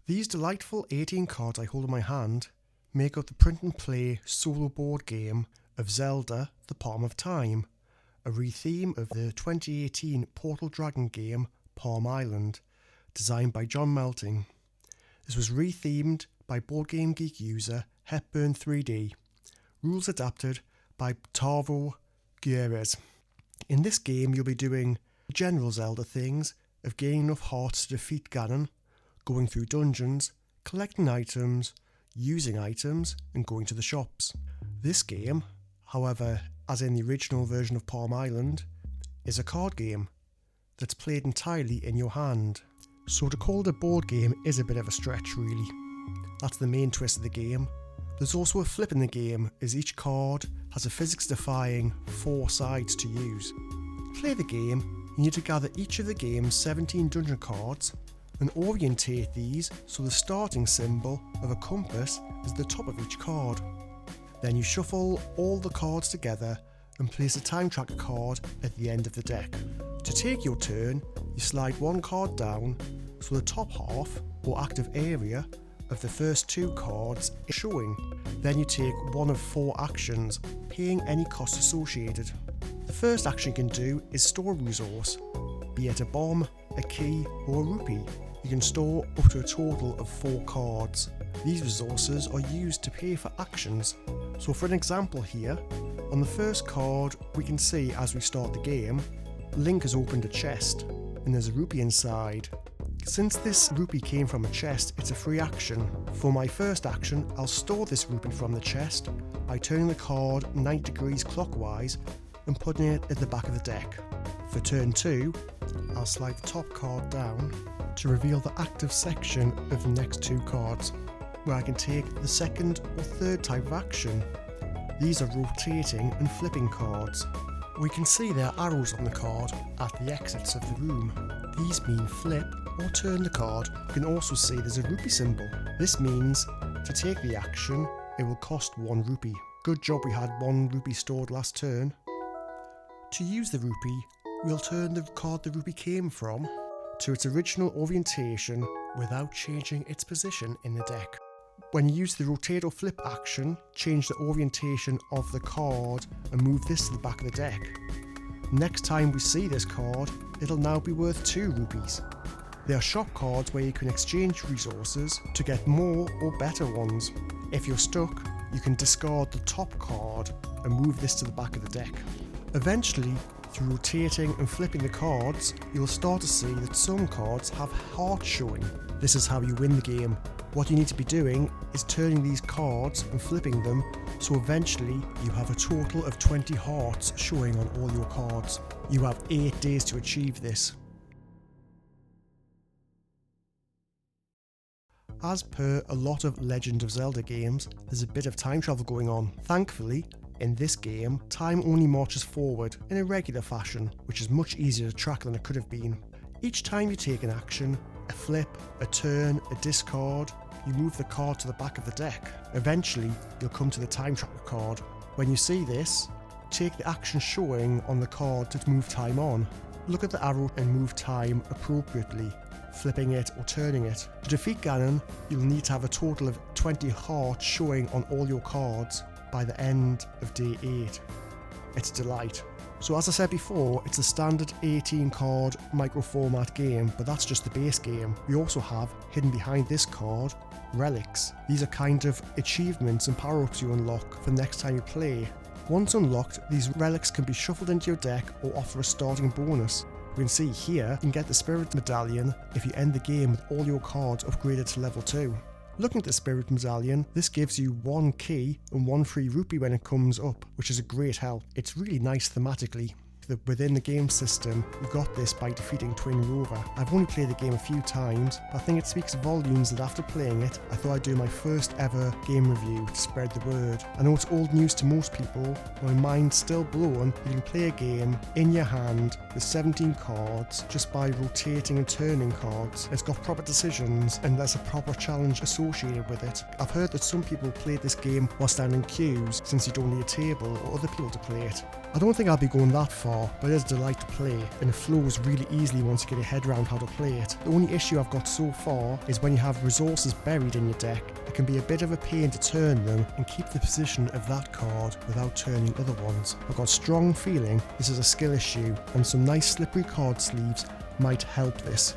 These delightful 18 cards I hold in my hand make up the print and play solo board game of Zelda, The Palm of Time, a retheme of the 2018 Portal Dragon game Palm Island, designed by John Melting. This was rethemed by Board Game Geek user Hepburn 3D, rules adapted by Tavo Gutierrez. In this game you'll be doing general Zelda things of gaining enough hearts to defeat Ganon, going through dungeons, collecting items, using items, and going to the shops. This game, however, as in the original version of Palm Island, is a card game that's played entirely in your hand. So to call it a board game is a bit of a stretch really. That's the main twist of the game. There's also a flip in the game, as each card has a physics-defying 4 sides to use. To play the game, you need to gather each of the game's 17 dungeon cards and orientate these so the starting symbol of a compass is at the top of each card. Then you shuffle all the cards together and place a time tracker card at the end of the deck. To take your turn, you slide one card down so the top half, or active area, of the first 2 cards is showing. Then you take one of 4 actions, paying any costs associated. The first action you can do is store a resource, be it a bomb, a key, or a rupee. You can store up to a total of 4 cards. These resources are used to pay for actions. So for an example here, on the first card we can see as we start the game, Link has opened a chest and there's a rupee inside. Since this rupee came from a chest, it's a free action. For my first action, I'll store this rupee from the chest by turning the card 90 degrees clockwise and putting it at the back of the deck. For turn 2, I'll slide the top card down to reveal the active section of the next 2 cards, where I can take the second or third type of action. These are rotating and flipping cards. We can see there are arrows on the card at the exits of the room. These mean flip or turn the card. You can also see there's a rupee symbol. This means to take the action, it will cost 1 rupee. Good job we had 1 rupee stored last turn. To use the rupee, we'll turn the card the rupee came from to its original orientation without changing its position in the deck. When you use the rotate or flip action, change the orientation of the card and move this to the back of the deck. Next time we see this card, it'll now be worth 2 rupees. There are shop cards where you can exchange resources to get more or better ones. If you're stuck, you can discard the top card and move this to the back of the deck. Eventually, through rotating and flipping the cards, you'll start to see that some cards have hearts showing. This is how you win the game. What you need to be doing is turning these cards and flipping them so eventually you have a total of 20 hearts showing on all your cards. You have 8 days to achieve this. As per a lot of Legend of Zelda games, there's a bit of time travel going on. Thankfully, in this game, time only marches forward in a regular fashion, which is much easier to track than it could have been. Each time you take an action, a flip, a turn, a discard, you move the card to the back of the deck. Eventually, you'll come to the time tracker card. When you see this, take the action showing on the card to move time on. Look at the arrow and move time appropriately, flipping it or turning it. To defeat Ganon, you'll need to have a total of 20 hearts showing on all your cards by the end of day 8. It's a delight. So as I said before, it's a standard 18 card micro format game, but that's just the base game. We also have, hidden behind this card, relics. These are kind of achievements and power-ups you unlock for the next time you play. Once unlocked, these relics can be shuffled into your deck or offer a starting bonus. You can see here, you can get the Spirit Medallion if you end the game with all your cards upgraded to level 2. Looking at the Spirit Medallion, this gives you 1 key and 1 free rupee when it comes up, which is a great help. It's really nice thematically. Within the game system, you got this by defeating Twin Rover. I've only played the game a few times, but I think it speaks volumes that after playing it, I thought I'd do my first ever game review to spread the word. I know it's old news to most people, but my mind's still blown. You can play a game in your hand with 17 cards just by rotating and turning cards. It's got proper decisions and there's a proper challenge associated with it. I've heard that some people play this game while standing in queues since you don't need a table or other people to play it. I don't think I'll be going that far. far, but it is a delight to play, and it flows really easily once you get your head around how to play it. The only issue I've got so far is when you have resources buried in your deck, it can be a bit of a pain to turn them and keep the position of that card without turning other ones. I've got a strong feeling this is a skill issue, and some nice slippery card sleeves might help this.